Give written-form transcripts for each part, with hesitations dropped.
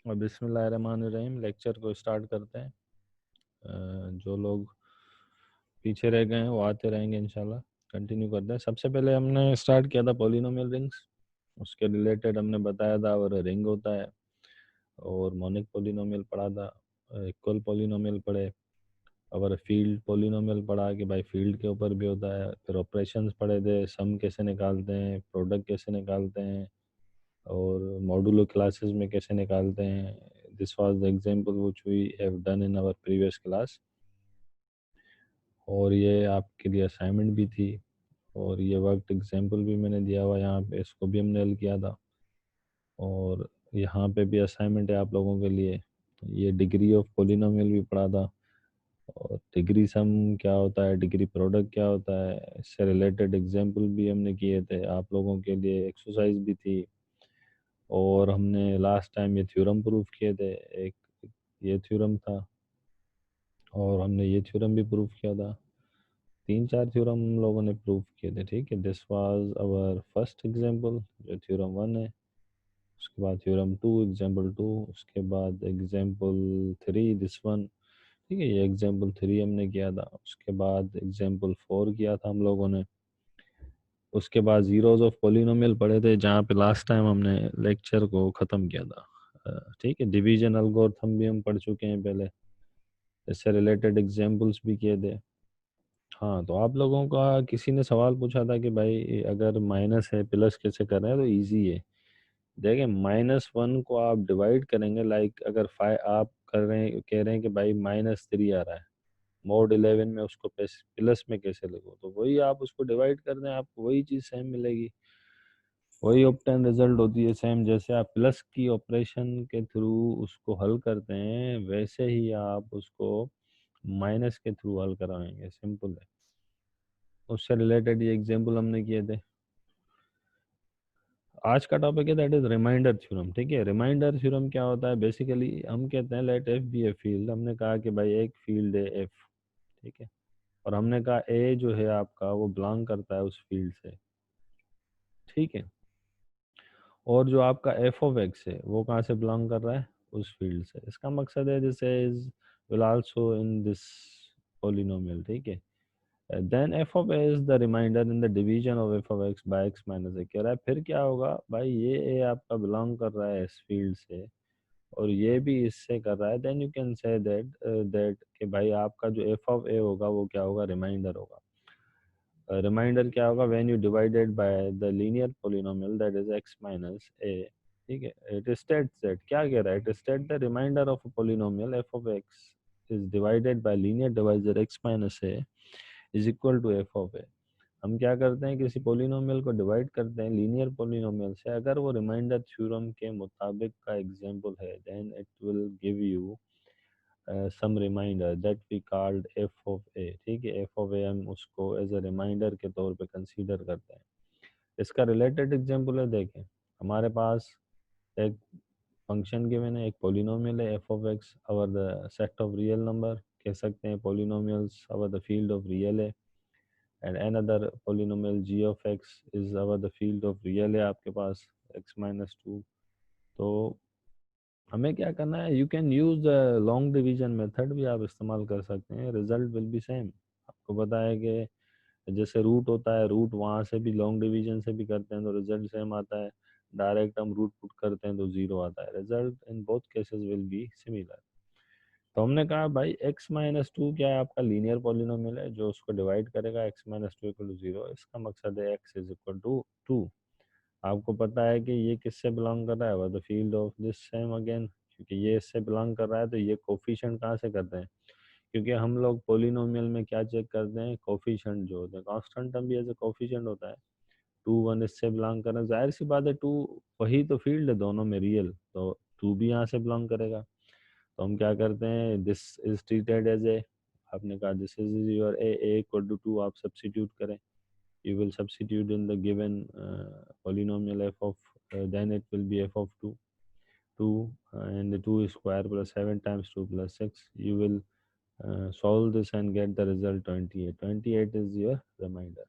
और बिस्मिल्लाहिर्रहमानिर्रहीम लेक्चर को स्टार्ट करते हैं। जो लोग पीछे रह गए हैं वो आते रहेंगे इंशाल्लाह। कंटिन्यू करते हैं। सबसे पहले हमने स्टार्ट किया था पॉलिनोमियल रिंग्स। उसके रिलेटेड हमने बताया था और रिंग होता है, और मोनिक पॉलिनोमियल पढ़ा था, इक्वल पॉलिनोमियल पढ़े, और फील्ड पॉलिनोमियल पढ़ा कि भाई फील्ड के ऊपर भी होता है। फिर ऑपरेशंस पढ़े थे, सम कैसे निकालते हैं, प्रोडक्ट कैसे निकालते हैं, और मॉडुलो क्लासेस में कैसे निकालते हैं। This was the example which we have done in our previous class. और ये आपके लिए असाइनमेंट भी थी, और ये वर्क एग्जांपल भी मैंने दिया हुआ यहाँ पे, इसको भी हमने हल किया था। और यहाँ पे भी असाइनमेंट है आप लोगों के लिए। ये डिग्री ऑफ पॉलिनोमियल भी पढ़ा था, और डिग्री सम क्या होता है, डिग्री प्रोडक्ट क्या होता है, इससे रिलेटेड एग्जांपल भी हमने किए थे। आप लोगों के लिए एक्सरसाइज भी थी, और हमने लास्ट टाइम ये थ्योरम प्रूफ किए थे। एक ये थ्योरम था, और हमने ये थ्योरम भी प्रूफ किया था। 3-4 थ्योरम हम लोगों ने प्रूफ किए थे, ठीक है। This was our first example, जो थ्योरम 1 है। उसके बाद थ्योरम 2, एग्जांपल 2। उसके बाद एग्जांपल 3, दिस वन, ठीक है। ये एग्जांपल 3 हमने किया था। उसके बाद एग्जांपल 4 किया था हम लोगों ने। उसके बाद जीरोज ऑफ पॉलिनोमियल पढ़े थे, जहाँ पे लास्ट टाइम हमने लेक्चर को ख़त्म किया था। ठीक है। डिवीजन एल्गोरिथम भी हम पढ़ चुके हैं पहले, इससे रिलेटेड एग्जांपल्स भी किए थे। हाँ, तो आप लोगों का किसी ने सवाल पूछा था कि भाई अगर माइनस है प्लस कैसे कर रहे हैं, तो इजी है। देखिए, -1 को आप डिवाइड करेंगे, लाइक अगर 5 आप कर रहे हैं, कह रहे हैं कि भाई -3 आ रहा है, मोड 11 में उसको प्लस में कैसे लिखो, तो वही आप उसको डिवाइड कर दें, आपको वही चीज़ सेम मिलेगी। वही ऑप्टेन रिजल्ट होती है सेम। जैसे आप प्लस की ऑपरेशन के थ्रू उसको हल करते हैं, वैसे ही आप उसको माइनस के थ्रू हल कराएंगे। सिंपल है। उससे रिलेटेड ये एग्जांपल हमने किए थे। आज का टॉपिक है दैट इज रिमाइंडर थ्योरम, ठीक है। रिमाइंडर थ्योरम क्या होता है? बेसिकली हम कहते हैं let f be a field. हमने कहा कि भाई एक फील्ड है एफ, ठीक है, और हमने कहा ए जो है आपका वो बिलोंग करता है उस फील्ड से, ठीक है। और जो आपका एफ ऑफ एक्स है वो कहाँ से बिलोंग कर रहा है? उस फील्ड से। इसका मकसद है this is will also in this polynomial, ठीक है। Then f of a is the remainder in the division of f of x by x minus a. कह रहा है फिर क्या होगा भाई, ये ए आपका बिलोंग कर रहा है इस फील्ड से, और ये भी इससे कर रहा है, then you can say that कि भाई आपका जो एफ ऑफ ए होगा वो क्या होगा? रिमाइंडर होगा। रिमाइंडर क्या होगा? When you divided by the linear polynomial that is x minus a, ठीक है। इट स्टेट्स दैट, क्या कह रहा है? It state the remainder of a polynomial f of x is divided by linear divisor x minus a is equal to f of a. हम क्या करते हैं, किसी पोलिनोमियल को डिवाइड करते हैं लीनियर पोलिनोमियल से, अगर वो रिमाइंडर थ्योरम के मुताबिक का एग्जांपल है, then it will give you some remainder that we called f of a, ठीक है। एफ ऑफ ए हम उसको एज अ रिमाइंडर के तौर पे कंसीडर करते हैं। इसका रिलेटेड एग्जांपल है, देखें हमारे पास एक फंक्शन गिवन है, एक पोलिनोमियल है F of x over the set of real number, कह सकते हैं polynomials over the field of real है, and another polynomial g of x is over the field of real है आपके पास x माइनस 2। तो हमें क्या करना है, you can use the long division method भी आप इस्तेमाल कर सकते हैं, रिजल्ट विल बी सेम। आपको पता है कि जैसे रूट होता है, रूट वहाँ से भी लॉन्ग डिवीजन से भी करते हैं तो रिजल्ट सेम आता है, डायरेक्ट हम रूट पुट करते हैं तो जीरो आता है। Result in both cases will be similar. तो हमने कहा भाई x माइनस 2 क्या है? आपका लीनियर पॉलिनोमियल है जो उसको डिवाइड करेगा x माइनस 2 इक्वल टू 0। इसका मकसद है x इज इक्वल टू 2। आपको पता है कि ये किससे बिलोंग कर रहा है? वो the field of this same again, क्योंकि ये इससे बिलोंग कर रहा है तो ये कोफिशिएंट कहाँ से करते हैं? क्योंकि हम लोग पोलिनोमियल में क्या चेक करते हैं? कोफिशिएंट जो होता है। कांस्टेंट टर्म भी एज ए कोफिशिएंट होता है। 2 1 इससे बिलोंग कर रहा है, जाहिर सी बात है 2 वही तो फील्ड है दोनों में रियल, तो 2 भी यहाँ से बिलोंग करेगा। तो हम क्या करते हैं, this is treated as a, आपने कहा this is your a equal to 2, आप सब्स्टिट्यूट करें। you will substitute in the given polynomial f of then it will be f of 2 2 and the 2 square plus 7 times 2 plus 6, you will solve this and get the result 28। 28 is your reminder।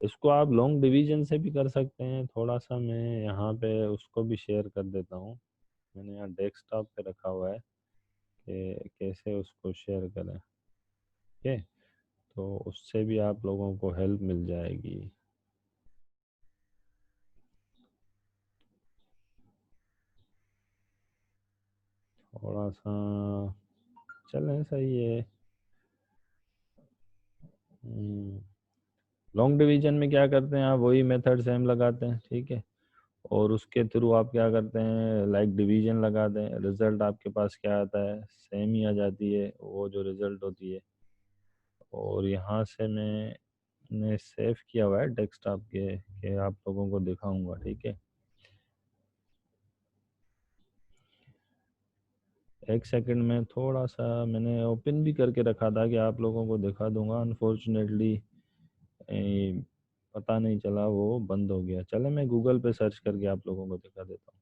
इसको आप long division से भी कर सकते हैं। थोड़ा सा मैं यहाँ पे उसको भी शेयर कर देता हूँ। मैंने यहाँ डेस्कटॉप पे रखा हुआ है कि कैसे उसको शेयर करें। ओके, तो उससे भी आप लोगों को हेल्प मिल जाएगी। थोड़ा सा चलें, सही है। लॉन्ग डिवीजन में क्या करते हैं आप, वही मेथड सेम लगाते हैं, ठीक है। और उसके थ्रू आप क्या करते हैं, लाइक डिवीजन लगा दें, रिजल्ट आपके पास क्या आता है, सेम ही आ जाती है वो जो रिजल्ट होती है। और यहाँ से मैंने सेव किया हुआ है डेस्कटॉप के आप लोगों को दिखाऊंगा, ठीक है। एक सेकंड में, थोड़ा सा मैंने ओपन भी करके रखा था कि आप लोगों को दिखा दूंगा, अनफॉर्चुनेटली पता नहीं चला, वो बंद हो गया। चले मैं गूगल पे सर्च करके आप लोगों को दिखा देता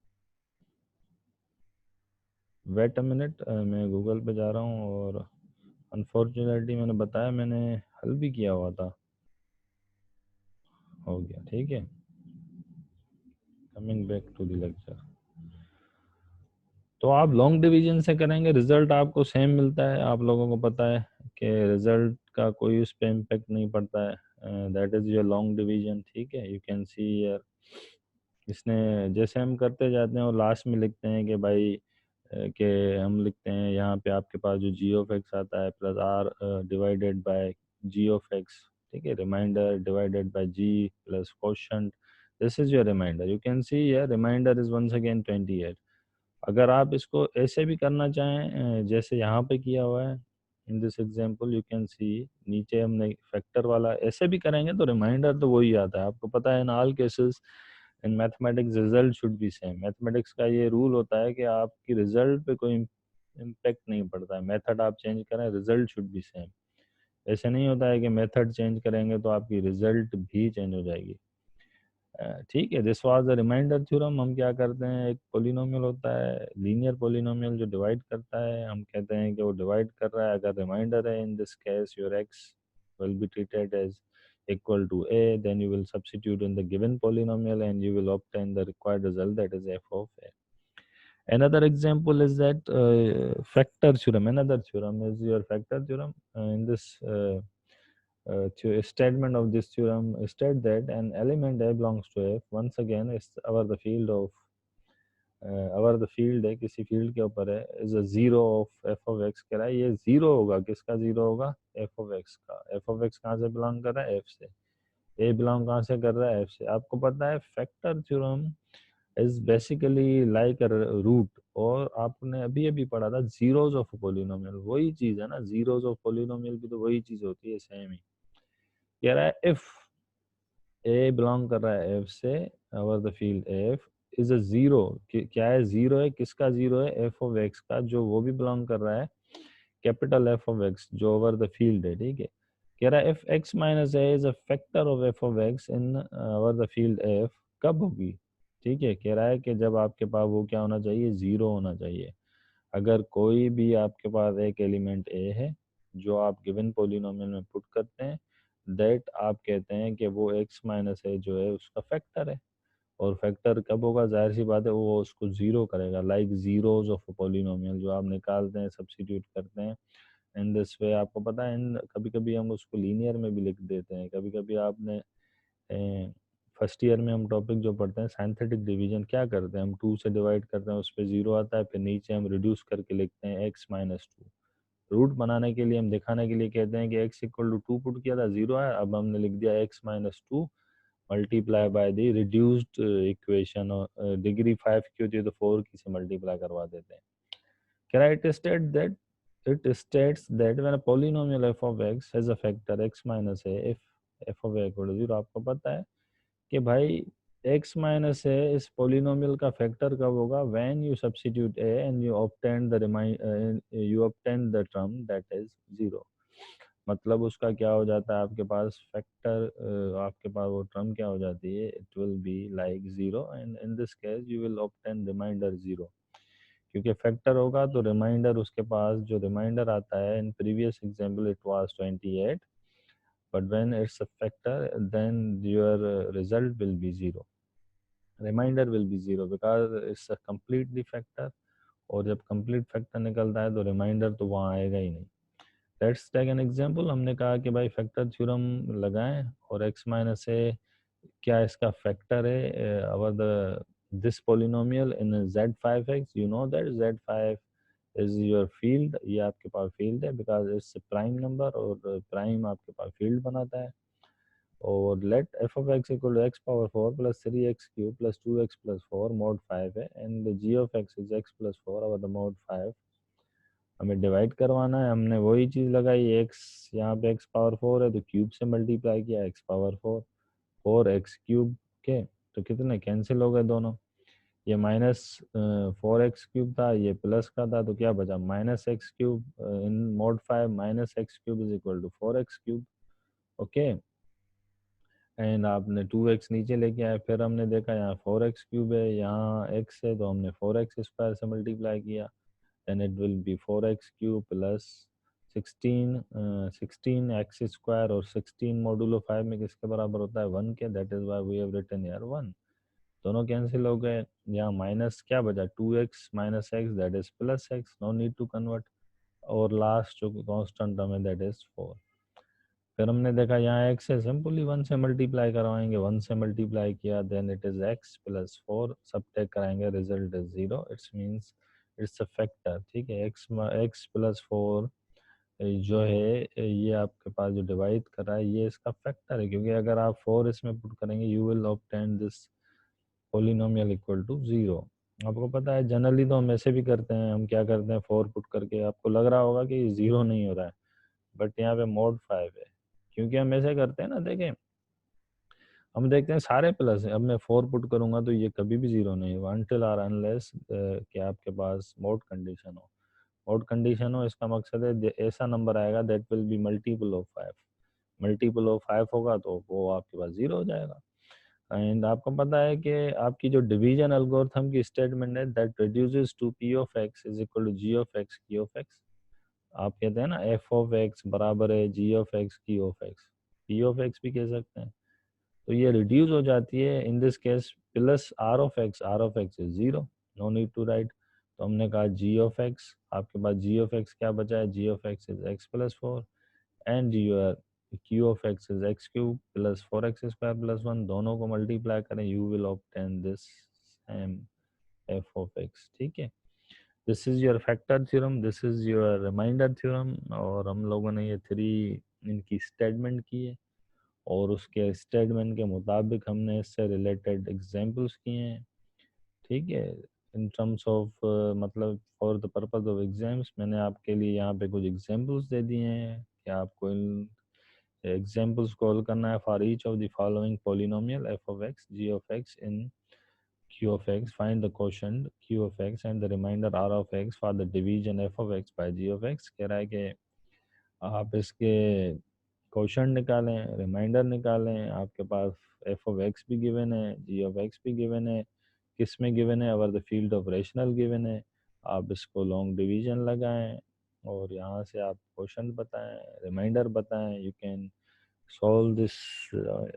हूँ। वेट अ मिनट, मैं गूगल पे जा रहा हूँ। और अनफॉर्चुनेटली मैंने बताया, मैंने हल भी किया हुआ था, हो गया, ठीक है। Coming back to the lecture. तो आप लॉन्ग डिवीजन से करेंगे, रिजल्ट आपको सेम मिलता है। आप लोगों को पता है कि रिजल्ट का कोई उस पर इम्पेक्ट नहीं पड़ता है। That is your long division, ठीक है। यू कैन सी यर, इसने जैसे हम करते जाते हैं और लास्ट में लिखते हैं कि भाई कि हम लिखते हैं यहाँ पे आपके पास जो जी ऑफ एक्स आता है plus r divided by g of x, ठीक है। Remainder divided by g plus quotient, this is your remainder. You can see here remainder is once again 28। अगर आप इसको ऐसे भी करना चाहें जैसे यहाँ पे किया हुआ है in this example, you can सी नीचे हमने फैक्टर वाला ऐसे भी करेंगे तो रिमाइंडर तो वही आता है। आपको पता है in all cases in mathematics result should be same. Mathematics का ये रूल होता है कि आपकी रिजल्ट पे कोई इम्पेक्ट नहीं पड़ता है, मेथड आप चेंज करें रिजल्ट शुड बी सेम। ऐसे नहीं होता है कि मेथड चेंज करेंगे तो आपकी रिजल्ट भी चेंज हो जाएगी। ठीक है, this was the remainder theorem. हम क्या करते हैं, एक पोलिनोमियल होता है लीनियर पोलिनोमियल जो डिवाइड करता है, हम कहते हैं कि वो डिवाइड कर रहा है। अगर रिमाइंडर है, in this case your x will be treated as equal to a, then you will substitute in the given polynomial and you will obtain the required result, that is f of a. Another example is that factor theorem. Another theorem is your factor theorem. In this statement of this theorem state that an element a belongs to f, once again is our the field of our the field है, किसी field के ऊपर है, is a zero of f of x. कह रहा है ये zero होगा, किसका जीरो होगा, एफ ऑफ एक्स का। एफ ऑफ एक्स कहाँ से बिलोंग कर रहा है, एफ से। ए बिलोंग कहाँ से कर रहा है, एफ से। आपको पता है factor theorem is basically like a root. और आपने अभी अभी पढ़ा था जीरोज ऑफ पोलिनोमियल, वही चीज है ना, जीरोज ऑफ पोलिनोमियल भी तो वही चीज होती है, सेम ही। कह रहा है इफ ए बिलोंग कर रहा है एफ से, over the field F is a zero. क्या है, जीरो है, किसका जीरो है, एफ ऑफ एक्स का, जो वो भी बिलोंग कर रहा है कैपिटल एफ ऑफ एक्स, जो ओवर द फील्ड है, ठीक है। कह रहा है if x minus a is a factor of f of x in over the field F, कब होगी, ठीक है। कह रहा है कि जब आपके पास वो क्या होना चाहिए, जीरो होना चाहिए। अगर कोई भी आपके पास एक एलिमेंट ए है जो आप गिवन पोलिनोमियल में पुट करते हैं, दैट आप कहते हैं कि वो एक्स माइनस ए जो है उसका फैक्टर है। और फैक्टर कब होगा, जाहिर सी बात है वो उसको जीरो करेगा, लाइक जीरोज ऑफ पोलिनोमियल जो आप निकालते हैं, सब्स्टिट्यूट करते हैं इन दिस वे। आपको पता है इन कभी कभी हम उसको लीनियर में भी लिख देते हैं। कभी कभी आपने फर्स्ट ईयर में हम टॉपिक जो पढ़ते हैं साइंथेटिक डिवीजन, क्या करते हैं हम, टू से डिवाइड करते हैं, उस पर जीरो आता है, फिर नीचे हम रिड्यूस करके लिखते हैं एक्स माइनस टू। रूट बनाने के लिए, हम दिखाने के लिए कहते हैं कि x equal to two put किया था, जीरो है, अब हमने लिख दिया x minus two multiply by the reduced equation. Degree 5 की होती है तो 4 की से मल्टीप्लाई करवा देते हैं। Can I state that it states that when a polynomial f of x has a factor x minus a, if f of a equal to 0, आपको पता है कि भाई x माइनस है इस पोलिनोमियल का फैक्टर कब होगा, when you substitute a and you obtain the you obtain the term that is zero. मतलब उसका क्या हो जाता है, आपके पास फैक्टर, आपके पास वो टर्म क्या हो जाती है, it will be like zero and in this case you will obtain remainder zero. क्योंकि फैक्टर होगा तो रिमाइंडर, उसके पास जो रिमाइंडर आता है, in previous example it was 28, but when it's a factor then your result will be zero, remainder will be zero because it's a completely factor, और जब कंप्लीट फैक्टर निकलता है तो रिमाइंडर तो वहाँ आएगा ही नहीं। लेट्स टेक एन एग्जांपल, हमने कहा कि भाई फैक्टर थ्योरम लगाएं और x माइनस ए क्या इसका फैक्टर है over the this polynomial in z5x, you know that z5 is your field, ये आपके पास फील्ड है बिकॉज इट्स प्राइम नंबर और प्राइम आपके पास फील्ड बनाता है। और let f of x equal to x power 4 plus 3x³ plus 2x plus 4 mod 5 है, and g of x is x plus 4 over the mod 5। हमें divide करवाना है, हमने वही चीज़ लगाई, एक्स यहाँ पे एक्स पावर 4 है तो क्यूब से मल्टीप्लाई किया, एक्स पावर 4 4x³ के तो कितने कैंसिल हो गए दोनों, ये माइनस 4x³ था, ये प्लस का था, तो क्या बचा -x³ in mod 5 -x³ is equal to 4x³। Okay, and आपने 2x नीचे लेके आए, फिर हमने देखा यहाँ 4x³ है, यहाँ x है तो हमने 4x² से मल्टीप्लाई किया, then it will be 4x³ plus 16 x² और 16 मोडुलो 5 में किसके बराबर होता है 1 के, that is why we have written here 1। दोनों कैंसिल हो गए, यहाँ माइनस क्या बचा 2x minus x that is plus x, no need to convert, और लास्ट जो कांस्टेंट टर्म है दैट इज 4। फिर हमने देखा यहाँ x है, सिंपली 1 से मल्टीप्लाई करवाएंगे, 1 से मल्टीप्लाई किया then it is x plus 4, सब टेक कराएंगे result is 0, it's means it's a factor. ठीक है, x प्लस 4 जो है ये आपके पास जो डिवाइड कर रहा है ये इसका फैक्टर है, क्योंकि अगर आप 4 इसमें पुट करेंगे you will obtain this polynomial equal to 0। आपको पता है जनरली तो हम ऐसे भी करते हैं, हम क्या करते हैं 4 पुट करके, आपको लग रहा होगा कि 0 नहीं हो रहा है, बट यहाँ पे मोड 5 है, क्योंकि हम ऐसे करते हैं ना, देखें हम देखते हैं सारे प्लस है, अब मैं 4 पुट करूंगा तो ये कभी भी 0 नहीं होगा अनटिल आर अनलेस कि आपके पास मोड कंडीशन हो। मोड कंडीशन हो इसका मकसद है ऐसा नंबर आएगा that will be multiple of 5, multiple of 5 होगा तो वो आपके पास 0 हो जाएगा। एंड आपको पता है कि आपकी जो डिवीजन एल्गोरिथम की स्टेटमेंट है that reduces to p of x is equal to g of x q of x। आप कहते हैं ना f ऑफ x बराबर है g of x q of x, p of x भी कह सकते हैं, तो ये रिड्यूस हो जाती है in this case plus r of x is 0, no need to write. तो हमने कहा g ऑफ x, आपके पास g ऑफ x क्या बचा है, g of x is x plus 4 and your q of x is x³ plus 4x² plus 1, दोनों को multiply करें you will obtain this same f of x। ठीक है, this is your factor theorem, this is your remainder theorem, और हम लोगों ने ये 3 इनकी स्टेटमेंट की है और उसके स्टेटमेंट के मुताबिक हमने इससे रिलेटेड एग्जांपल्स किए हैं। ठीक है, इन टर्म्स ऑफ मतलब for the purpose of exams मैंने आपके लिए यहाँ पे कुछ एग्जांपल्स दे दिए हैं कि आपको इन एग्जांपल्स को हल करना है for each of the following polynomial f of x g of x in q of x, find the quotient q of x and the remainder r of x for the division f of x by g of x। कह रहा है कि आप इसके question निकालें, reminder निकालें, आपके पास F of x भी गिवन है, जी ऑफ एक्स भी गिवन है, किस में गिवन है, over the field of rational given है, आप इसको लॉन्ग डिवीजन लगाएं और यहाँ से आप क्वेश्चन बताएं, रिमाइंडर बताएं, you can solve this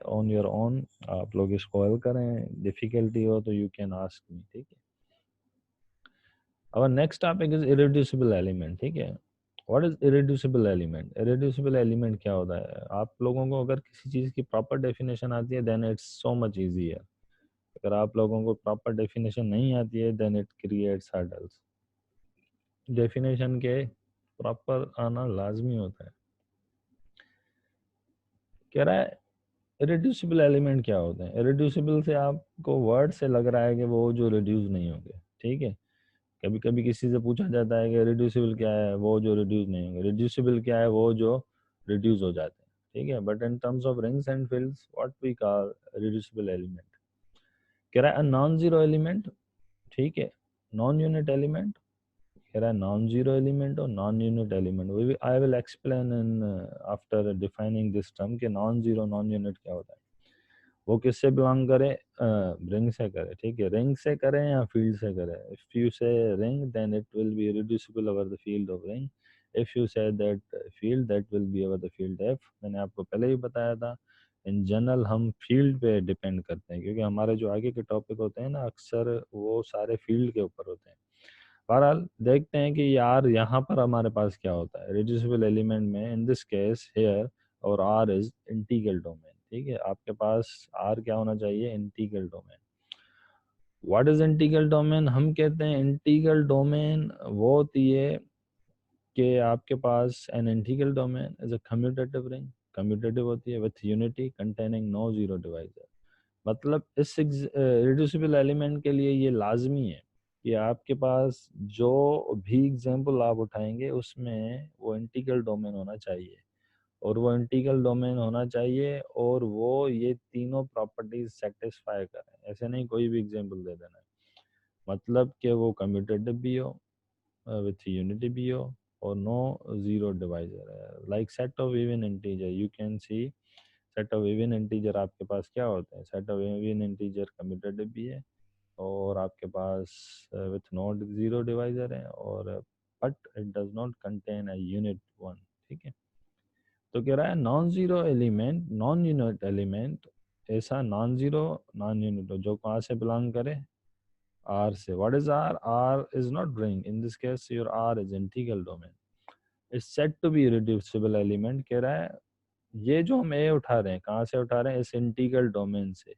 on your own, आप लोग इसको हल करें, डिफ़िकल्टी हो तो यू कैन आस्क मी। ठीक है, our next topic is irreducible element। ठीक है, what is irreducible element, irreducible element क्या होता है, आप लोगों को अगर किसी चीज़ की प्रॉपर डेफिनेशन आती है then it's so much easier, अगर आप लोगों को प्रॉपर डेफिनेशन नहीं आती है then it creates hurdles. Definition के प्रॉपर आना लाजमी होता है। कह रहा है इरेड्यूसिबल एलिमेंट क्या होते हैं, इरेड्यूसिबल से आपको वर्ड से लग रहा है कि वो जो रिड्यूस नहीं होंगे। ठीक है, कभी कभी किसी से पूछा जाता है कि रिड्यूसिबल क्या है, वो जो रिड्यूस नहीं होंगे, रिड्यूसिबल क्या है, वो जो रिड्यूस हो जाते हैं। ठीक है, but in terms of rings and fields what we call reducible element. कह रहा है नॉन जीरो एलिमेंट, ठीक है, नॉन यूनिट एलिमेंट, कह रहा है नॉन जीरो एलिमेंट और non unit element. I will explain in after defining this term कि नॉन जीरो नॉन यूनिट क्या होता है, वो किससे बिलोंग करे, रिंग से करे। ठीक है, रिंग से करें या फील्ड से करें, if you say ring then it will be reducible over the field of ring, if you say that field that will be over the field f. मैंने आपको पहले ही बताया था इन जनरल हम फील्ड पे डिपेंड करते हैं, क्योंकि हमारे जो आगे के टॉपिक होते हैं ना अक्सर वो सारे फील्ड के ऊपर होते हैं। बहरहाल देखते हैं कि यार यहाँ पर हमारे पास क्या होता है रिड्यूसिबल एलिमेंट में। इन दिस केस हेयर और आर इज इंटीग्रल डोमेन। ठीक है, आपके पास आर क्या होना चाहिए, integral domain. What is integral domain? हम कहते हैं इंटीग्रल डोमेन वो होती है कि आपके पास an integral domain is a commutative ring, commutative होती है with unity containing no zero divisor. मतलब इस रिड्यूसिबल एलिमेंट के लिए ये लाजमी है कि आपके पास जो भी एग्जाम्पल आप उठाएंगे उसमें वो इंटीग्रल डोमेन होना चाहिए, और वो इंटीग्रल डोमेन होना चाहिए और वो ये तीनों प्रॉपर्टीज सेटिस्फाई करें। ऐसे नहीं कोई भी एग्जाम्पल दे देना है, मतलब कि वो कम्यूटेटिव भी हो, विथ यूनिटी भी हो, और नो जीरो डिवाइजर है। Like set of even integer, you can C set of even integer आपके पास क्या होते हैं, set of even integer commutative भी है और आपके पास विथ नॉट जीरो डिवाइजर है, और but it does not contain a unit one. ठीक है, तो कह रहा है non zero element, non unit element ऐसा नॉन जीरो नॉन यूनिट हो जो कहाँ से बिलोंग करे, आर से। What is r? R is not ring, in this case your r is integral domain, is set to be reducible element. कह रहा है ये जो हम ए उठा रहे हैं कहाँ से उठा रहे हैं, इस इंटीग्रल डोमेन से।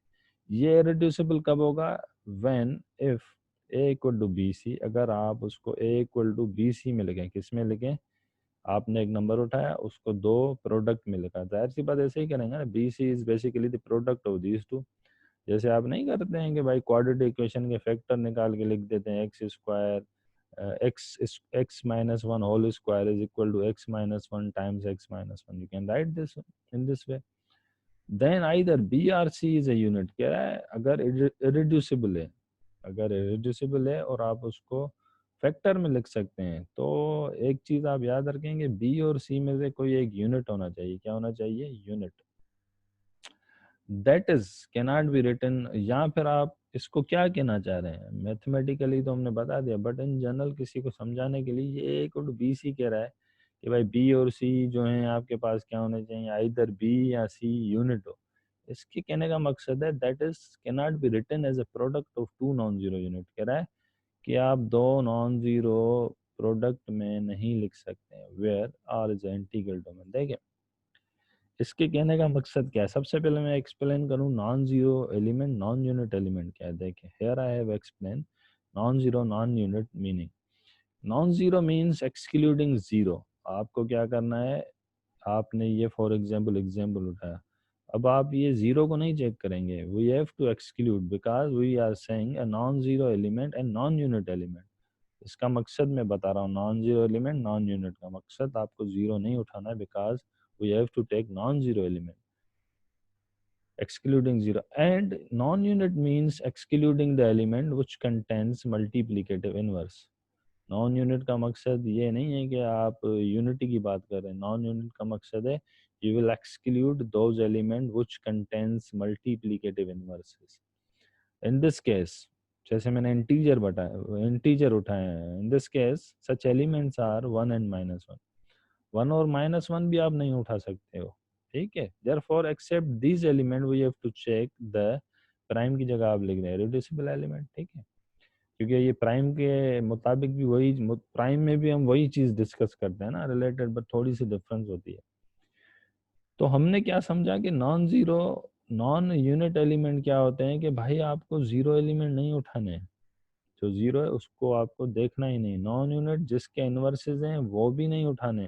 ये रिड्यूसिबल कब होगा, when if a equal to b c. अगर आप उसको a equal to b c में लिखें, किस में लिखें, आपने एक नंबर उठाया उसको दो प्रोडक्ट में लिखा, जाहिर सी बात ऐसे ही करेंगे ना, b c is basically the product of these two. जैसे आप नहीं करते हैं कि भाई क्वाड्रेटिक इक्वेशन के फैक्टर निकाल के लिख देते हैं, x square x minus one whole square is equal to x minus one times x minus one. You can write this in this way. Then either b or c is a unit. कह रहा है अगर irreducible है, अगर irreducible है और आप उसको फैक्टर में लिख सकते हैं, तो एक चीज आप याद रखेंगे, बी और सी में से कोई एक यूनिट होना चाहिए। क्या होना चाहिए, unit. That is cannot be written, या फिर आप इसको क्या कहना चाह रहे हैं, मैथमेटिकली तो हमने बता दिया, बट इन जनरल किसी को समझाने के लिए ये एक और बी सी कह रहा है कि भाई बी और सी जो है आपके पास क्या होने चाहिए, आइदर बी या सी यूनिट हो। इसके कहने का मकसद है that is cannot be written as a product of two non zero unit. कह रहा है कि आप दो नॉन जीरो प्रोडक्ट में नहीं लिख सकते, where r is integral domain. देखिए इसके कहने का मकसद क्या है, सबसे पहले मैं एक्सप्लेन करूं non zero element non unit element क्या है। देखिए here I have explain non zero non unit meaning. Non zero means excluding zero. आपको क्या करना है, आपने ये फॉर एग्जाम्पल उठाया, अब आप ये जीरो को नहीं चेक करेंगे, we have to exclude because we are saying a non zero element and non unit element. इसका मकसद मैं बता रहा हूँ, non zero element non unit का मकसद आपको जीरो नहीं उठाना है, because we have to take non zero element excluding zero, and non-unit means excluding the element which contains multiplicative inverse। Non unit का मकसद ये नहीं है कि आप यूनिटी की बात कर रहे हैं, नॉन यूनिट का मकसद है you will exclude those element which contains multiplicative inverses. In this case जैसे मैंने इंटीजर उठाए हैं, in this case such elements are one and minus one. One और माइनस वन भी आप नहीं उठा सकते हो। ठीक है, therefore except this element we have to check the prime की जगह आप लिख रहे हैं रिड्यूसिबल एलिमेंट। ठीक है, क्योंकि ये प्राइम के मुताबिक भी वही, प्राइम में भी हम वही चीज डिस्कस करते हैं ना रिलेटेड, बट थोड़ी सी डिफरेंस होती है। तो हमने क्या समझा कि non zero non unit element क्या होते हैं कि भाई आपको जीरो एलिमेंट नहीं उठाने हैं, जो जीरो है उसको आपको देखना ही नहीं। नॉन यूनिट जिसके इनवर्सेस हैं वो भी नहीं उठाने,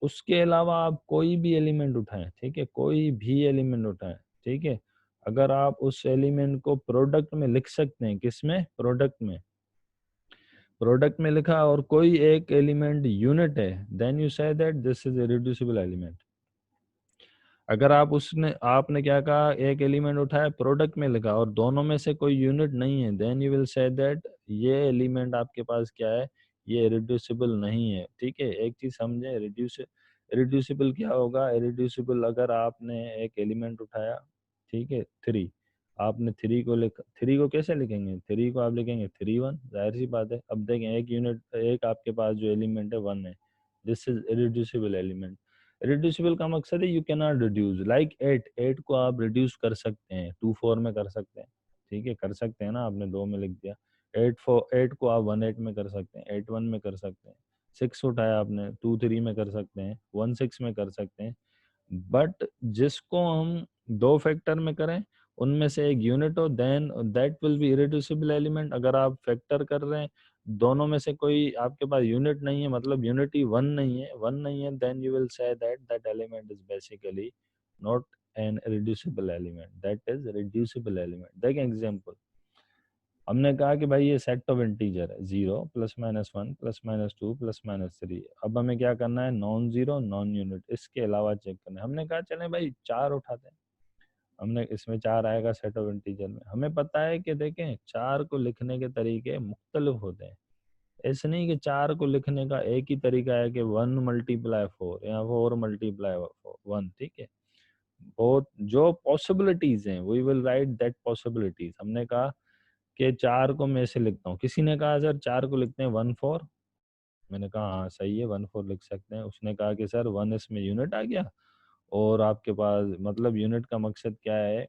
उसके अलावा आप कोई भी एलिमेंट उठाएं। ठीक है, कोई भी एलिमेंट उठाएं। ठीक है, अगर आप उस एलिमेंट को प्रोडक्ट में लिख सकते हैं, किसमें, प्रोडक्ट में लिखा और कोई एक एलिमेंट यूनिट है, then you say that this is irreducible element. अगर आप उसने आपने क्या कहा, एक एलिमेंट उठाया प्रोडक्ट में लिखा और दोनों में से कोई यूनिट नहीं है, then you will say that ये एलिमेंट आपके पास क्या है, ये इरेड्यूसिबल नहीं है। ठीक है, एक चीज समझे, इरेड्यूसिबल क्या होगा, इरेड्यूसिबल अगर आपने एक एलिमेंट उठाया, ठीक है थ्री, आपने थ्री को लिखा, थ्री को कैसे लिखेंगे, थ्री को आप लिखेंगे थ्री वन, जाहिर सी बात है। अब देखें एक यूनिट, एक आपके पास जो एलिमेंट है वन है, this is irreducible element. Reducible का मकसद है you can not reduce, like 8 को आप रिड्यूस कर सकते हैं, 2 4 में कर सकते हैं, ठीक है, कर सकते हैं ना, आपने 2 में लिख दिया। 8 को आप 1 8 में कर सकते हैं, 8 1 में कर सकते हैं। 6 उठाया आपने, 2 3 में कर सकते हैं, 1 6 में कर सकते हैं। बट जिसको हम दो फैक्टर में करें, उनमें से एक यूनिट हो, then that will be irreducible element. अगर आप फैक्टर कर रहे हैं, दोनों में से कोई आपके पास यूनिट नहीं है, मतलब यूनिटी वन नहीं है, then you will say that that element is basically not an irreducible element, that is reducible element. देखें एग्जांपल, हमने कहा कि भाई ये सेट ऑफ इंटीजर है, 0 +-1 +-2 +-3। अब हमें क्या करना है, नॉन जीरो नॉन यूनिट इसके अलावा चेक करना है। हमने कहा चले भाई 4 उठाते हैं, हमने इसमें 4 आएगा सेट ऑफ इंटीजर में। हमें पता है कि देखें 4 को लिखने के तरीके मुख्तलिफ होते हैं। ऐसे नहीं कि 4 को लिखने का एक ही तरीका है कि 1 × 4 या 4 × 1, ठीक है। बहुत जो पॉसिबिलिटीज हैं, we will write that possibilities. हमने कहा कि 4 को मैं ऐसे लिखता हूँ, किसी ने कहा सर 4 को लिखते हैं 1 4, मैंने कहा हाँ सही है 1 4 लिख सकते हैं। उसने कहा कि सर 1 इसमें यूनिट आ गया, और आपके पास मतलब यूनिट का मकसद क्या है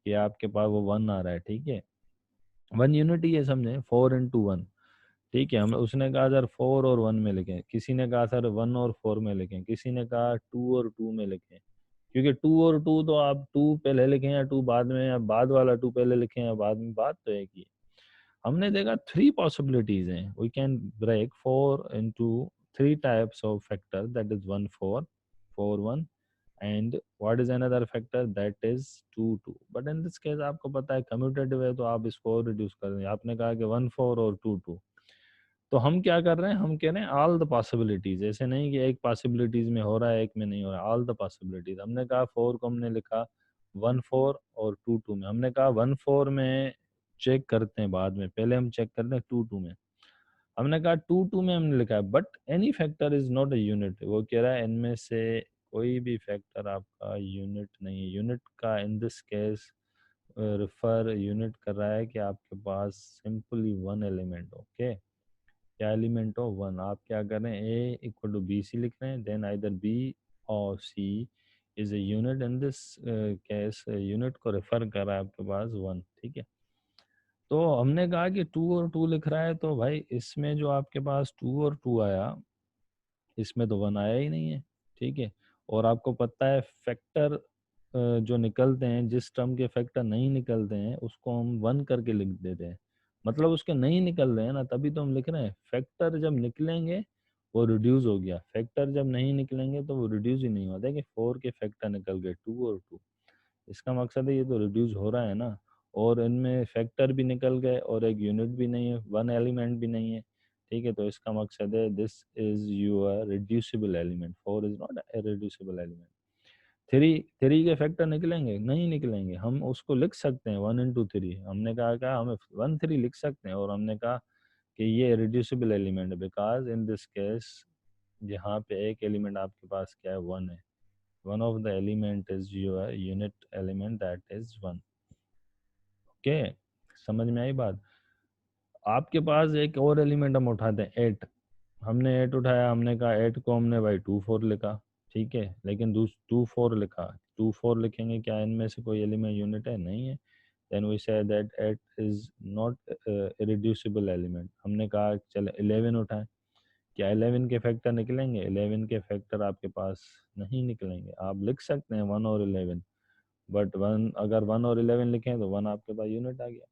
कि आपके पास वो 1 आ रहा है, ठीक है, 1 यूनिट ही है, समझे, 4 × 1, ठीक है। हमें उसने कहा सर 4 और 1 में लिखें, किसी ने कहा सर 1 और 4 में लिखें, किसी ने कहा 2 और 2 में लिखें। क्योंकि 2 और 2 तो आप 2 पहले लिखें या 2 बाद में, या बाद वाला 2 पहले लिखें या बाद में, बात तो एक ही है। हमने देखा 3 पॉसिबिलिटीज हैं, we can break 4 into 3 types of factor, that is 1 4 4 1, and what is another factor, that is 2 2। But in this case आपको पता है कम्यूटेटिव है, तो आप इसको रिड्यूस कर देंगे। आपने कहा कि 1 4 और 2 2, तो हम क्या कर रहे हैं, हम कह रहे हैं ऑल द पॉसिबिलिटीज, ऐसे नहीं कि एक पॉसिबिलिटीज में हो रहा है एक में नहीं हो रहा है, ऑल द पॉसिबिलिटीज। हमने कहा 4 को हमने लिखा 1 4 और 2 2 में। हमने कहा 1 4 में चेक करते हैं बाद में, पहले हम चेक करते हैं 2 2 में। हमने कहा 2 2 में हमने लिखा है but any factor is not a unit, वो कह रहा है इनमें से कोई भी फैक्टर आपका यूनिट नहीं है। यूनिट का in this case refer unit कर रहा है कि आपके पास सिंपली वन एलिमेंट, ओके, क्या एलिमेंट हो, 1। आप क्या कर रहे हैं, a equal to b c लिख रहे हैं, देन आइदर बी और c is a unit. In this case unit को रेफर कर रहा है आपके पास 1, ठीक है। तो हमने कहा कि 2 और 2 लिख रहा है, तो भाई इसमें जो आपके पास 2 और 2 आया, इसमें तो 1 आया ही नहीं है, ठीक है। और आपको पता है फैक्टर जो निकलते हैं, जिस टर्म के फैक्टर नहीं निकलते हैं उसको हम 1 करके लिख देते हैं, मतलब उसके नहीं निकल रहे हैं ना, तभी तो हम लिख रहे हैं। फैक्टर जब निकलेंगे वो रिड्यूस हो गया, फैक्टर जब नहीं निकलेंगे तो वो रिड्यूस ही नहीं हुआ। देखिए 4 के फैक्टर निकल गए 2 और 2, इसका मकसद है ये तो रिड्यूस हो रहा है ना। और इनमें फैक्टर भी निकल गए और एक यूनिट भी नहीं है, वन एलिमेंट भी नहीं है, ठीक है। तो इसका मकसद है this is your reducible element, 4 is not a reducible element. 3 के फैक्टर निकलेंगे, नहीं निकलेंगे, हम उसको लिख सकते हैं 1 × 3। हमने कहा हम 1 3 लिख सकते हैं, और हमने कहा कि ये रिड्यूसिबल एलिमेंट है बिकॉज इन दिस केस यहाँ पे एक एलिमेंट आपके पास क्या है, 1 है। one of the element is your unit element, that is 1, okay, समझ में आई बात। आपके पास एक और एलिमेंट हम उठाते हैं 8, हमने 8 उठाया, हमने कहा 8 को हमने भाई 2 4 लिखा, ठीक है, लेकिन 2 4 लिखा, 2 4 लिखेंगे, क्या इनमें से कोई एलिमेंट यूनिट है, नहीं है, then we say that 8 is not irreducible element. हमने कहा चलो 11 उठाएं, क्या 11 के फैक्टर निकलेंगे, 11 के फैक्टर आपके पास नहीं निकलेंगे। आप लिख सकते हैं 1 और 11, बट 1, अगर 1 और 11 लिखें तो 1 आपके पास यूनिट आ गया।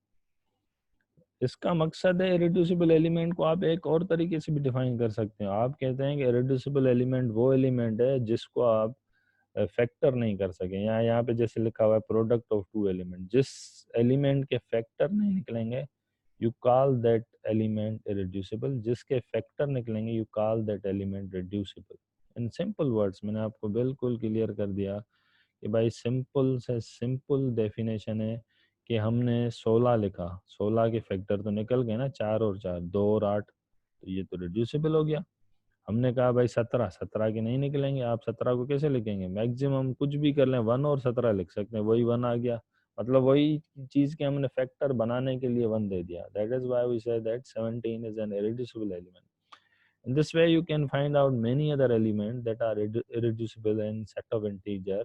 इसका मकसद है इरेड्यूसिबल एलिमेंट को आप एक और तरीके से भी डिफाइन कर सकते हैं। आप कहते हैं कि इरेड्यूसिबल एलिमेंट वो एलिमेंट है जिसको आप फैक्टर नहीं कर सकें, या यहाँ पे जैसे लिखा हुआ है प्रोडक्ट ऑफ टू एलिमेंट, जिस एलिमेंट के फैक्टर नहीं निकलेंगे you call that element irreducible, जिसके फैक्टर निकलेंगे you call that element reducible. In simple words मैंने आपको बिल्कुल क्लियर कर दिया कि भाई सिंपल से सिंपल डेफिनेशन है कि हमने 16 लिखा, 16 के फैक्टर तो निकल गए ना, 4 और 4 2 और 8, तो ये तो रिड्यूसिबल हो गया। हमने कहा भाई 17, 17 के नहीं निकलेंगे, आप 17 को कैसे लिखेंगे, मैक्सिमम कुछ भी कर लें 1 और 17 लिख सकते हैं, वही 1 आ गया, मतलब वही चीज के हमने फैक्टर बनाने के लिए 1 दे दिया। That is why we say that 17 is an irreducible element. In this way you can find out many other elements that are irreducible in set of integer.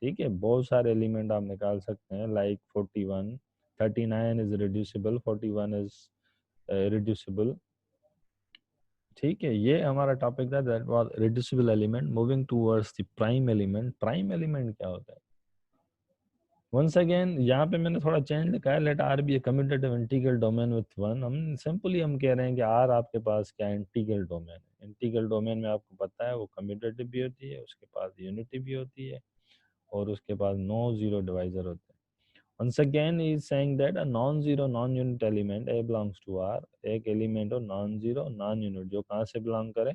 ठीक है, बहुत सारे एलिमेंट आप निकाल सकते हैं, like 41, 39 is reducible, 41 is reducible. ठीक है, ये हमारा टॉपिक था, that was reducible element. Moving towards the prime element. Prime element क्या होता है? वंस अगेन यहाँ पे मैंने थोड़ा चेंज लिखा है, let r be a commutative integral domain with one. हम सिंपली हम कह रहे हैं कि आर आपके पास क्या इंटीग्रल डोमेन है। इंटीग्रल डोमेन में आपको पता है वो कम्यूटेटिव भी होती है, उसके पास यूनिटी भी होती है, और उसके पास नो जीरो डिवाइजर होते हैं। Once again he is saying that a non-zero non-unit element A belongs to R। एक एलिमेंट हो non-zero non-unit, जो कहाँ से बिलोंग करे?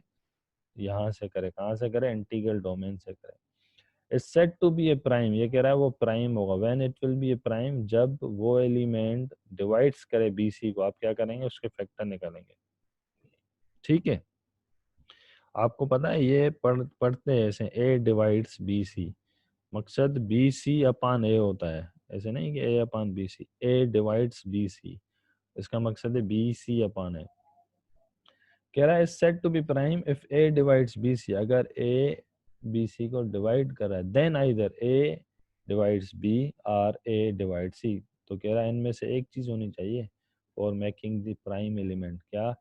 यहाँ से करे। कहाँ से करे? इंटीग्रल डोमेन से करे। Is set to be a prime, ये कह रहा है वो प्राइम होगा। When it will be a prime, जब वो एलिमेंट डिवाइड्स करे BC को। आप क्या करेंगे? उसके फैक्टर निकालेंगे। ठीक है, आपको पता है ये पढ़ते हैं ऐसे, A डिवाइड्स BC। मकसद BC अपान A होता है, ऐसे नहीं कि A upon BC। A divides BC, इसका मकसद है BC अपान A। कह रहा है set to be prime if A divides BC। अगर A BC को डिवाइड कर रहा है, then either A divides B और A डिवाइड C। तो कह रहा है इनमें से एक चीज होनी चाहिए for making the prime element. क्या?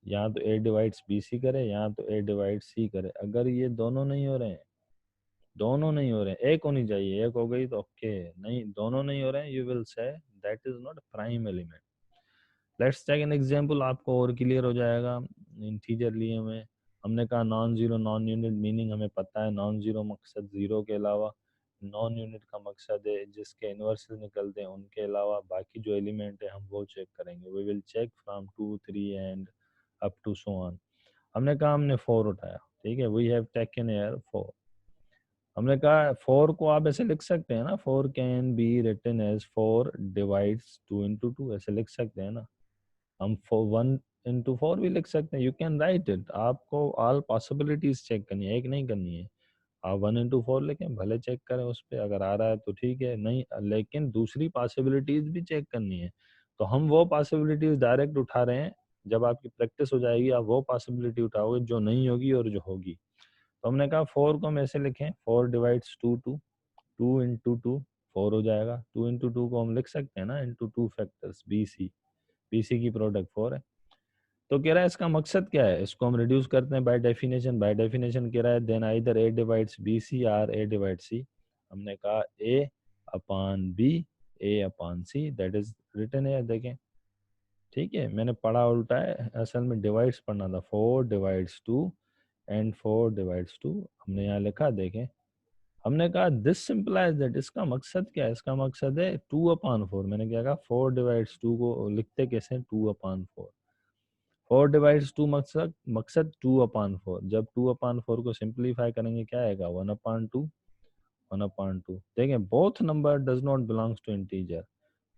यहाँ तो A डिवाइड्स BC करे, यहाँ तो A डिवाइड्स C करे। अगर ये दोनों नहीं हो रहे हैं, दोनों नहीं हो रहे हैं, एक होनी चाहिए, एक हो गई तो ओके, नहीं दोनों नहीं हो रहे हैं, you will say that is not prime element. Let's take an example, आपको और क्लियर हो जाएगा। इंटीजर लिए हुए, हमने कहा non zero non unit, meaning हमें पता है नॉन जीरो मकसद जीरो के अलावा, नॉन यूनिट का मकसद है जिसके इन्वर्सेस निकलते हैं उनके अलावा बाकी जो एलिमेंट है हम वो चेक करेंगे। We will check from 2 3 and up to so on. हमने कहा हमने 4 उठाया, ठीक है, वी हैव टेकन एयर 4। हमने कहा 4 को आप ऐसे लिख सकते हैं ना, 4 can be written as 4 divides 2 into 2, ऐसे लिख सकते हैं ना। हम 1 इंटू 4 भी लिख सकते हैं, यू कैन राइट इट। आपको ऑल पॉसिबिलिटीज चेक करनी है, एक नहीं करनी है। आप 1 इंटू 4 लिखें, भले चेक करें उस पर, अगर आ रहा है तो ठीक है, नहीं लेकिन दूसरी पॉसिबिलिटीज भी चेक करनी है। तो हम वो पॉसिबिलिटीज डायरेक्ट उठा रहे हैं। जब आपकी प्रैक्टिस हो जाएगी आप वो पॉसिबिलिटी उठाओगे जो नहीं होगी और जो होगी। तो हमने कहा 4 को हम ऐसे लिखें, 4 डिवाइड्स 2 2, 2 इंटू 2 4 हो जाएगा। 2 इंटू 2 को हम लिख सकते हैं ना इंटू 2 फैक्टर्स BC। BC की प्रोडक्ट 4 है। तो कह रहा है इसका मकसद क्या है? इसको हम रिड्यूस करते हैं बाय डेफिनेशन। बाय डेफिनेशन कह रहा है then either A divides BC और A डिवाइड्स C। हमने कहा A upon B, A upon C, that is written है, देखें। ठीक है, मैंने पढ़ा उल्टा है, असल में डिवाइड्स पढ़ना था। 4 डिवाइड्स 2 एंड 4 डिवाइड्स 2 हमने यहाँ लिखा, देखें। हमने कहा दिस सिंपलाइज दैट, इसका मकसद क्या है? इसका मकसद है 2 अपान 4। मैंने क्या कहा? 4 डिवाइड्स 2 को लिखते कैसे? 2 अपान 4। 4 डिवाइड्स 2 मकसद मकसद 2 अपान 4। जब 2 अपान 4 को सिंप्लीफाई करेंगे क्या आएगा? 1 अपान 2, 1 अपान 2। देखें, both number does not belongs to integer.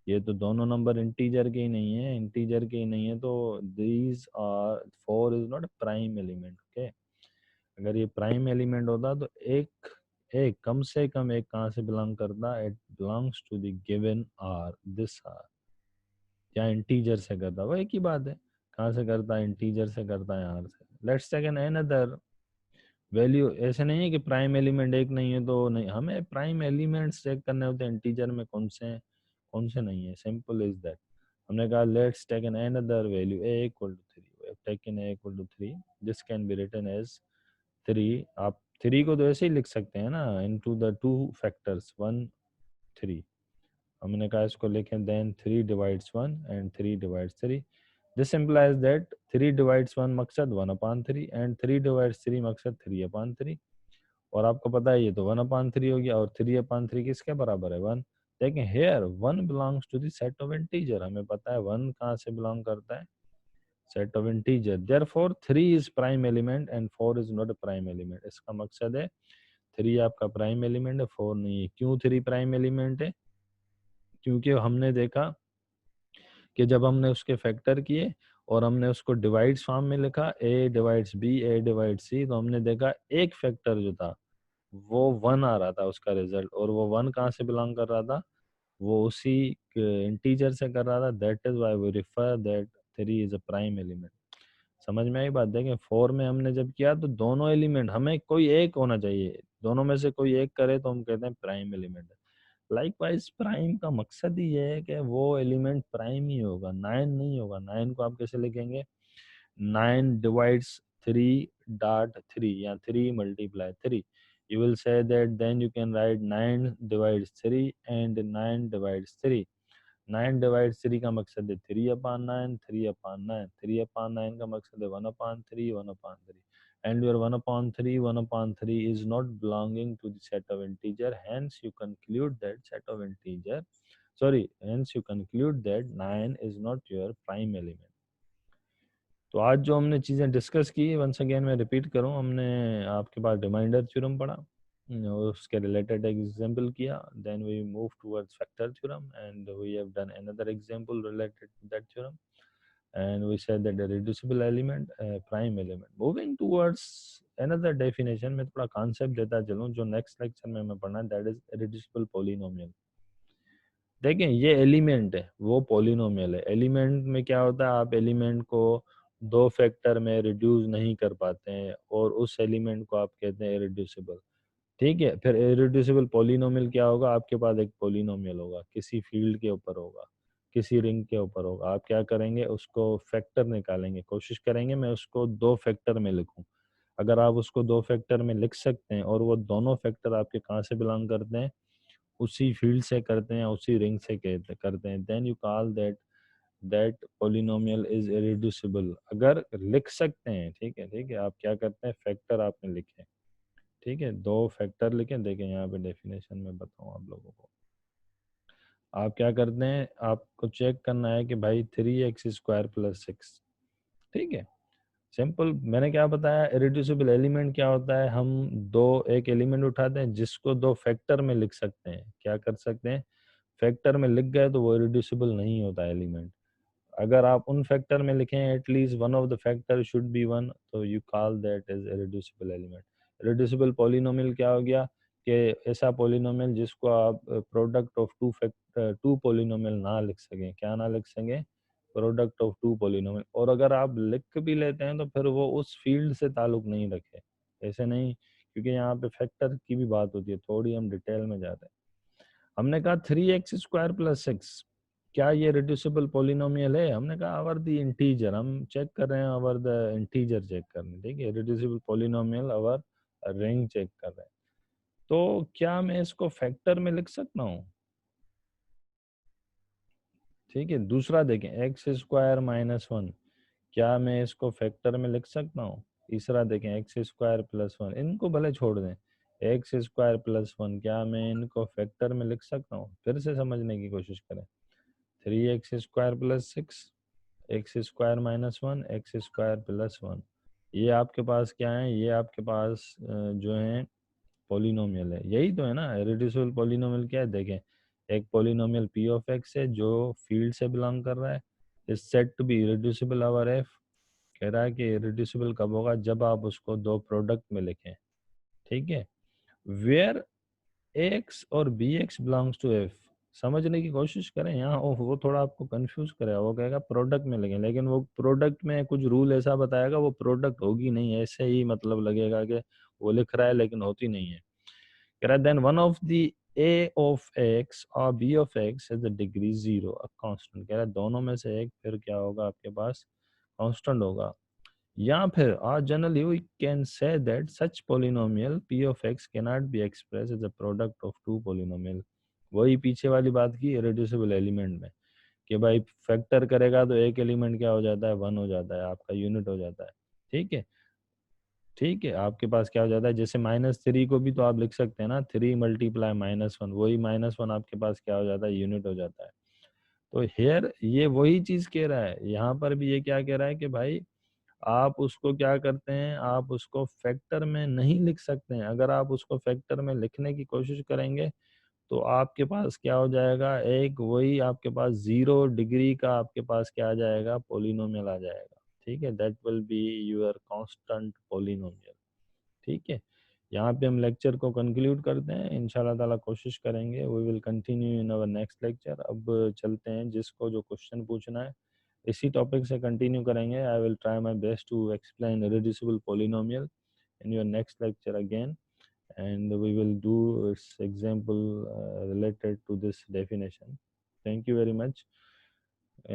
ये तो दोनों नंबर इंटीजर के ही नहीं है, इंटीजर के ही नहीं है, तो these are 4 is not prime element. Okay, अगर ये प्राइम एलिमेंट होता तो एक एक कम से कम एक कहाँ से बिलोंग करता? It belongs to the given R, this R. क्या इंटीजर से करता? वो एक ही बात है, कहाँ से करता है? इंटीजर से करता है, आर से। Let's take an another value. ऐसे नहीं है कि प्राइम एलिमेंट एक नहीं है तो नहीं, हमें प्राइम एलिमेंट्स चेक करने होते हैं इंटीजर में कौन से हैं कौन से नहीं है, सिंपल इज दैट। हमने कहा let's take an another value A equal to 3। We have taken A equal to 3, this can be written as 3। आप 3 को तो ऐसे ही लिख सकते हैं ना, इनटू द टू फैक्टर्स 1 3। हमने कहा इसको लिखें then 3 divides 1 and 3 divides 3। This implies that 3 divides 1 मकसद 1 अपान 3 एंड 3 डिवाइड्स 3 मकसद 3 अपान 3। और आपको पता है ये तो 1 अपान 3 हो गया, और 3 अपान 3 किसके बराबर है? 1। देखें here 1 belongs to the set of integer. हमें पता है 1 कहाँ से बिलोंग करता है? Set of integer. Therefore 3 is prime element and 4 is not a prime element. इसका मकसद है 3 आपका प्राइम एलिमेंट है, 4 नहीं है। क्यों 3 प्राइम एलिमेंट है? क्योंकि हमने देखा कि जब हमने उसके फैक्टर किए और हमने उसको डिवाइड्स फॉर्म में लिखा, A divides B, A divides C, तो हमने देखा एक फैक्टर जो था वो 1 आ रहा था उसका रिजल्ट, और वो 1 कहाँ से बिलोंग कर रहा था? वो उसी इंटीजर से कर रहा था। That is why we refer that 3 is a prime element. समझ में आई बात? देखें 4 में हमने जब किया तो दोनों एलिमेंट, हमें कोई एक होना चाहिए, दोनों में से कोई एक करे तो हम कहते हैं प्राइम एलिमेंट है। लाइकवाइज प्राइम का मकसद ही ये है कि वो एलिमेंट प्राइम ही होगा, 9 नहीं होगा। 9 को आप कैसे लिखेंगे? 9 divides 3.3 या 3 multiply 3. You will say that then you can write 9 divides 3 and 9 divides 3. 9 divides 3 का मकसद है 3 upon 9, 3 upon 9. 3 upon 9 का मकसद है 1 upon 3, 1 upon 3. And your 1 upon 3, 1 upon 3 is not belonging to the set of integer. Hence you conclude that set of integer. Sorry, hence you conclude that 9 is not your prime element. तो आज जो हमने चीज़ें discuss की, once again मैं repeat करूँ, हमने आपके पास रिमाइंडर थ्योरम पढ़ा, और उसके रिलेटेड एग्जांपल किया, then we move towards factor theorem and we have done another example related to that theorem, and we said that a reducible element prime element. Moving towards another definition, मैं थोड़ा concept देता चलूँ जो next lecture में मैं पढ़ना, that is reducible polynomial. देखें ये एलिमेंट है, वो पॉलिनोमियल है। एलिमेंट में क्या होता है, आप एलिमेंट को दो फैक्टर में रिड्यूस नहीं कर पाते हैं और उस एलिमेंट को आप कहते हैं इरेड्यूसिबल। ठीक है, फिर इरेड्यूसिबल पॉलिनोमियल क्या होगा, आपके पास एक पॉलिनोमियल होगा, किसी फील्ड के ऊपर होगा, किसी रिंग के ऊपर होगा। आप क्या करेंगे, उसको फैक्टर निकालेंगे, कोशिश करेंगे मैं उसको दो फैक्टर में लिखूं। अगर आप उसको दो फैक्टर में लिख सकते हैं और वो दोनों फैक्टर आपके कहाँ से बिलोंग करते हैं, उसी फील्ड से करते हैं, उसी रिंग से कहते करते हैं, then you call that that polynomial is irreducible. अगर लिख सकते हैं, ठीक है, ठीक है, आप क्या करते हैं, फैक्टर आपने लिखे, ठीक है, दो फैक्टर लिखे। देखें यहाँ पे डेफिनेशन में बताऊँ आप लोगों को, आप क्या करते हैं, आपको चेक करना है कि भाई 3x² + 6, ठीक है, सिंपल। मैंने क्या बताया, इरेड्यूसिबल एलिमेंट क्या होता है, हम दो एक एलिमेंट उठाते हैं जिसको दो फैक्टर में लिख सकते हैं। क्या कर सकते हैं, फैक्टर में लिख गए तो वो इरेड्यूसिबल नहीं होता एलिमेंट। अगर आप उन फैक्टर में लिखें at least one of the factor should be one, तो you call that is irreducible element. Irreducible polynomial क्या हो गया, कि ऐसा पॉलिनोमियल जिसको आप प्रोडक्ट ऑफ टू पॉलिनोमियल ना लिख सकें। क्या ना लिख सकें, प्रोडक्ट ऑफ टू पॉलिनोमियल। और अगर आप लिख भी लेते हैं तो फिर वो उस फील्ड से ताल्लुक नहीं रखे, ऐसे नहीं, क्योंकि यहाँ पे फैक्टर की भी बात होती है, थोड़ी हम डिटेल में जाते हैं। हमने कहा 3x² + 6, क्या ये रिड्यूसिबल पॉलिनोमियल है? हमने कहा अवर द इंटीजर, हम चेक कर रहे हैं, अवर द इंटीजर चेक कर रहे हैं, ठीक है, रिड्यूसिबल पॉलिनोमियल अवर रिंग चेक कर रहे हैं। तो क्या मैं इसको फैक्टर में लिख सकता हूँ? ठीक है, दूसरा देखें, x² - 1, क्या मैं इसको फैक्टर में लिख सकता हूँ? तीसरा देखें, x² + 1, इनको भले छोड़ दें, x² + 1, क्या मैं इनको फैक्टर में लिख सकता हूँ? फिर से समझने की कोशिश करें, 3x² + 6, x² - 1, x² + 1, ये आपके पास क्या है, ये आपके पास जो है पॉलिनोमियल है। यही तो है ना इरेड्यूसिबल पॉलिनोमियल। क्या है, देखें, एक पॉलिनोमियल p ऑफ x है जो फील्ड से बिलोंग कर रहा है, is said to be irreducible over f। कह रहा है कि इरेड्यूसिबल कब होगा, जब आप उसको दो प्रोडक्ट में लिखें, ठीक है, वेयर एक्स और b x belongs to f. समझने की कोशिश करें, यहाँ वो थोड़ा आपको कंफ्यूज करेगा, वो कहेगा प्रोडक्ट में लिखें, लेकिन वो प्रोडक्ट में कुछ रूल ऐसा बताएगा, वो प्रोडक्ट होगी नहीं, ऐसे ही मतलब लगेगा कि वो लिख रहा है लेकिन होती नहीं है। कह रहा है then one of the a of x और b of x is the degree 0 a constant. कह रहा है दोनों में से एक फिर क्या होगा आपके पास, कांस्टेंट होगा। या फिर generally we can say that such polynomial p of x cannot be expressed as a product of two polynomial। वही पीछे वाली बात की इरेड्यूसिबल एलिमेंट में, कि भाई फैक्टर करेगा तो एक एलिमेंट क्या हो जाता है, 1 हो जाता है, आपका यूनिट हो जाता है। ठीक है, ठीक है, आपके पास क्या हो जाता है, जैसे -3 को भी तो आप लिख सकते हैं ना, 3 × -1, वही -1 आपके पास क्या हो जाता है, यूनिट हो जाता है। तो हेयर ये वही चीज कह रहा है, यहाँ पर भी ये क्या कह रहा है कि भाई आप उसको क्या करते हैं, आप उसको फैक्टर में नहीं लिख सकते हैं। अगर आप उसको फैक्टर में लिखने की कोशिश करेंगे तो आपके पास क्या हो जाएगा, एक वही आपके पास 0 डिग्री का आपके पास क्या आ जाएगा, पॉलिनोमियल आ जाएगा। ठीक है, that will be your constant polynomial. ठीक है, यहाँ पे हम लेक्चर को कंक्लूड करते हैं, इंशाल्लाह ताला कोशिश करेंगे, we will continue in our next lecture. अब चलते हैं, जिसको जो क्वेश्चन पूछना है इसी टॉपिक से कंटिन्यू करेंगे. I will try my best to explain irreducible polynomial in your next lecture again, and we will do its example related to this definition. Thank you very much.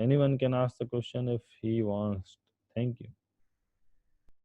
Anyone can ask the question if he wants. Thank you.